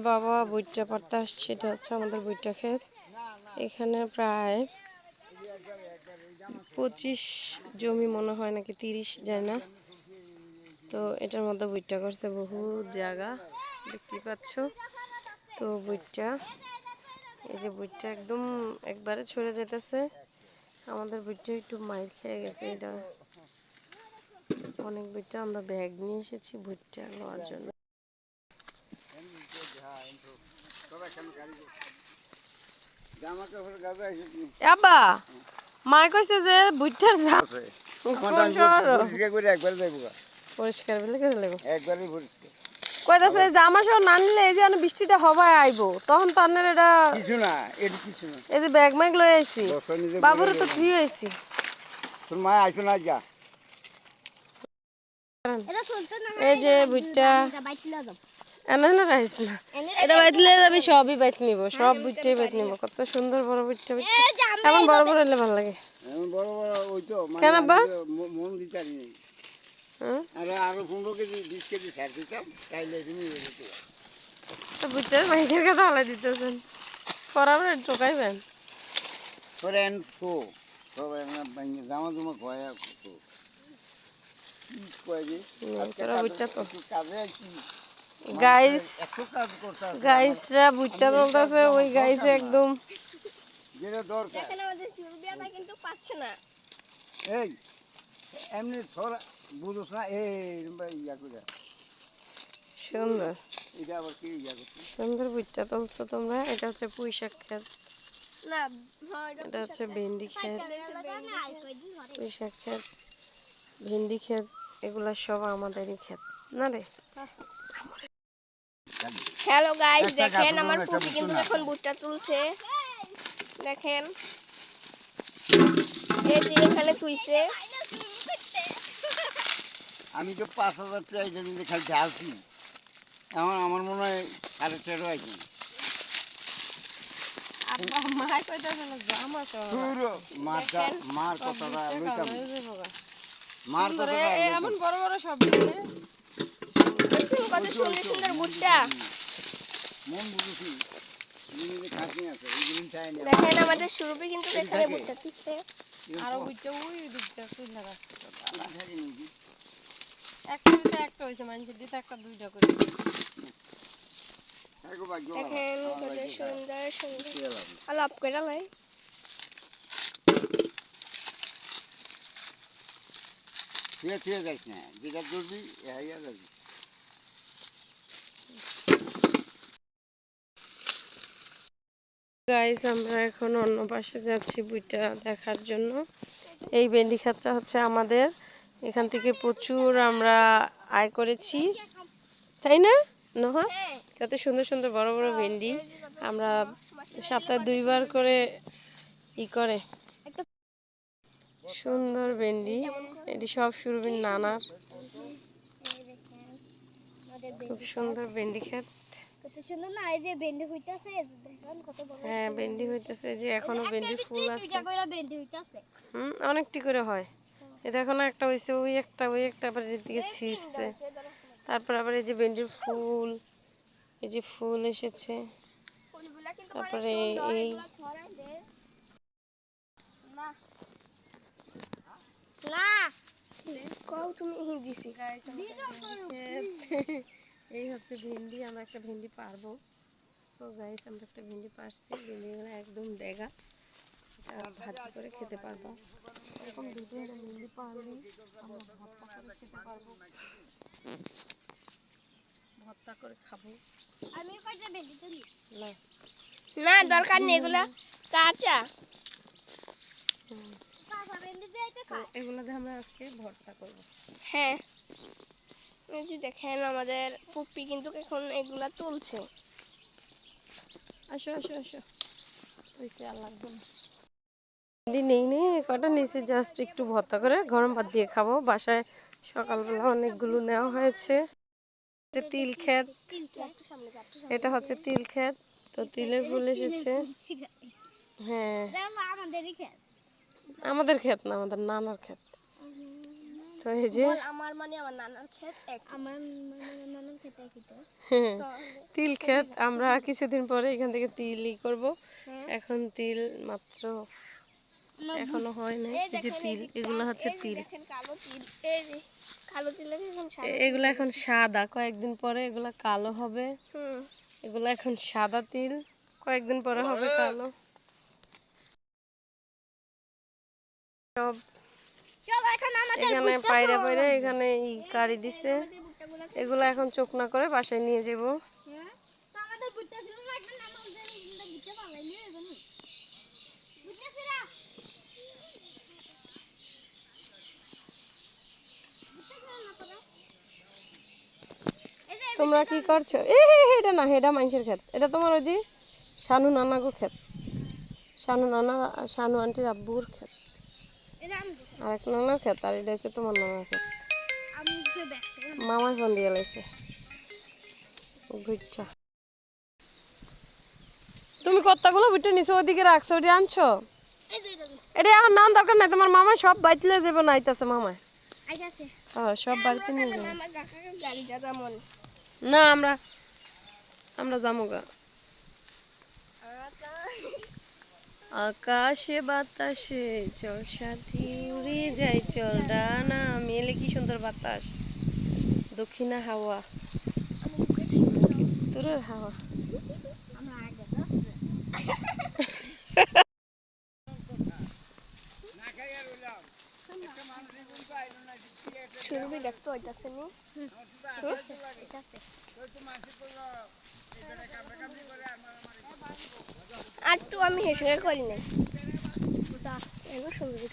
বাবা ভুট্টা পাড়তে আসছে। এটা হচ্ছে আমাদের ভুট্টা ক্ষেত। এখানে প্রায় 25 জমি মনে হয় নাকি 30 যায় না। তো এটার মধ্যে ভুট্টা করছে বহু জায়গা দেখতেই পাচ্ছ। তো ভুট্টা, এই যে ভুট্টা একদম একবারে ছড়ে যেতেছে। আমাদের ভুট্টা একটু মাইর খেয়ে গেছে। এটা অনেক ভুট্টা, আমরা ব্যাগ নিয়ে এসেছি ভুট্টা নেওয়ার জন্য। আব্বা মায় কইছে যে ভুট্টার পরিষ্কার বলে করে লাগবো একবারই পরিষ্কার কইতাছে জামা সহ না নিলে এই যে বৃষ্টিটা হবাই আইবো তখন তো আনের এটা কিছু না, এটা কিছু না। এই যে ব্যাগ ম্যাগ লই আইছি বাবুরে তো ধুই আইছি। তোর মা আইছো না যা এটা চলতে না। এই যে ভুট্টা এনে না রাইস না, এটা বাইতলে যাবি সবই বাইত নিব, সব ভুট্টাই বাইত নিব। কত সুন্দর বড় ভুট্টা, এমন বড় বড় হলে ভালো লাগে। এমন বড় বড় ওই তো কেন আব্বা মন দিতারি নেই। আরে আরো 15 কেজি 20 কেজি ছাড় দিতাম তাইলে তুমি যেতে। তো ভুট্টার মাইজের কথা হলাই দিতেছেন পরাবে টোকাইবেন করেন তো সবাই না বাইরে জামা জমা খোয়া তো কি কয় যে তোরা ভুট্টা তো কাজে কি গাইসরা ভুট্টা তুলতেছে। ওই গাইসে একদম যেটা দরকার দেখেন আমাদের সুরবিয়া ভাই কিন্তু পাচ্ছে না। এই এমনি ছড়া বুঝছ না এই ইয়া করে সুন্দর। এটা আবার কি ইয়া করতে সুন্দর ভুট্টা তুলছো তোমরা। এটা হচ্ছে পুঁই শাক ক্ষেত না, এটা হচ্ছে ভেন্ডি ক্ষেত, পুঁই শাক ক্ষেত, ভেন্ডি ক্ষেত, এগুলা সব আমাদেরই ক্ষেত না রে। হ্যালো গাইস, দেখেন আমার পুপি কিন্তু এখন ভুট্টা তুলছে। দেখেন এই যে এখানে তুইছে। আমি তো 5000 চাই জন্য খালি ঢালছি। এখন আমার মনে হয় 13.5 আছে। আব্বা মাই কইতাছে না জামা সহ পুরো মারটা মার কথাটা লইতাম মার কথাটা এমন বড় বড় সব দিলে দেখুন কত সুন্দর সুন্দর ভুট্টা মন বুঝুছি নিজে খাসনি আছে এই দিন চাই না। দেখেন আমাদের সুরভি কিন্তু এখানে ভুট্টা তুলছে আর ভুট্টা ওই দিকটা কই লাগাচ্ছে তো আলা থাকে নাকি একটা হইছে মানুষের দিতে একটা দুইটা করে দেখেন কত সুন্দর সুন্দর আলাপ করে লাই ঠিক যাইছ না যেটা করবি হাইয়া যাবি। গাইস আমরা এখন অন্য পাশে যাচ্ছি ভুট্টা দেখার জন্য। এই ভেন্ডি ক্ষেতটা হচ্ছে আমাদের, এখান থেকে প্রচুর আমরা আয় করেছি তাই না নোহা? কত সুন্দর সুন্দর বড় বড় ভেন্ডি আমরা সপ্তাহে 2 বার করে ই করে সুন্দর ভেন্ডি। এটি সব সুরবির নানার, খুব সুন্দর ভেন্ডি ক্ষেত। কত সুন্দর না এই যে ভেন্ডি হইতাছে দেখেন কত বড়। হ্যাঁ ভেন্ডি হইতাছে যে এখনো ভেন্ডি ফুল আছে। দুইটা কইরা ভেন্ডি হইতাছে অনেকটি করে হয়। এটা এখনো একটা হইছে ওই একটা আবার এদিকে ছিড়ছে। তারপর আবার এই যে ভেন্ডির ফুল, এই যে ফুল এসেছে। ফুলগুলা কিন্তু তারপরে এই না না কও তুমি দিছি এই হচ্ছে ভেন্ডি। আমরা একটা ভেন্ডি পারবো। সো গাইস আমরা একটা ভেন্ডি পারছি। ভেন্ডিগুলো একদম ডেগা, এটা ভাজি করে খেতে পারবো। এরকম 2-3টা ভেন্ডি পারলে আমরা ভর্তা করে খেতে পারবো, ভর্তা করে খাবো। আমি কয়টা ভেন্ডি তুলি না না দরকার নেই, এগুলা কাঁচা কাঁচা ভেন্ডি দিয়ে এগুলো দিয়ে আমরা আজকে ভর্তা করব। হ্যাঁ এই যে দেখেন আমাদের পুপি কিন্তু এখন এগুলা তুলছে। আসো আসো আসো ওইসে আর লাগবে না। ভেন্ডি নেই নেই কটা নিচে জাস্ট একটু ভর্তা করে গরম ভাত দিয়ে খাবো। বাসায় সকালবেলা অনেকগুলো নেওয়া হয়েছে। তিল ক্ষেত, এটা হচ্ছে তিল ক্ষেত। তো তিলের ফুল এসেছে। হ্যাঁ আমাদের ক্ষেত না, আমাদের নানার ক্ষেত। তো এই যে আমার মানে আমার নানার ক্ষেত এক, আমার নানার ক্ষেত একই তো। তিল ক্ষেত। আমরা কিছুদিন পরে এখান থেকে তিলই করব। এখন তিল মাত্র এখনো হয় নাই। এই যে তিল, এগুলো হচ্ছে তিল। দেখেন কালো তিল, এই যে কালো তিল এখন সাদা, এগুলো এখন সাদা, কয়েকদিন পরে এগুলা কালো হবে। এগুলো এখন সাদা তিল, কয়েকদিন পরে হবে কালো। সব এখানে পায়রা পায়রা এখানে কারি দিছে। এগুলো এখন চোখনা করে বাসায় নিয়ে যাব। তোমরা কি করছো? এটা না, এটা মানুষের ক্ষেত। এটা তোমার ওই যে শানু নানাগো ক্ষেত, শানু নানা, শানু আন্টির আব্বুর ক্ষেত, আর এক নানার ক্ষেত, আর এটা হচ্ছে তোমার নানার ক্ষেত। মামাই ফোন দিয়ে লাইছে ভুট্টা। তুমি কতগুলো ভুট্টা নিছো ওদিকে রাখছো, ওটি আনছো? এটা এখন নাম দরকার নাই, তোমার মামা সব বাইতলে যাবো না, আইতাছে মামা। হ্যাঁ, সব বাড়িতে নিয়ে যাবো। না, আমরা যাবো গা। আকাশে বাতাসে চল সাথী উড়ে যাই চল ডানা মেলে, কি সুন্দর বাতাস, দক্ষিণা হাওয়া, তোরের হাওয়া। সুরভি দেখতো হইতাছে নি, আর তো আমি হেসে করি নাই, সুন্দর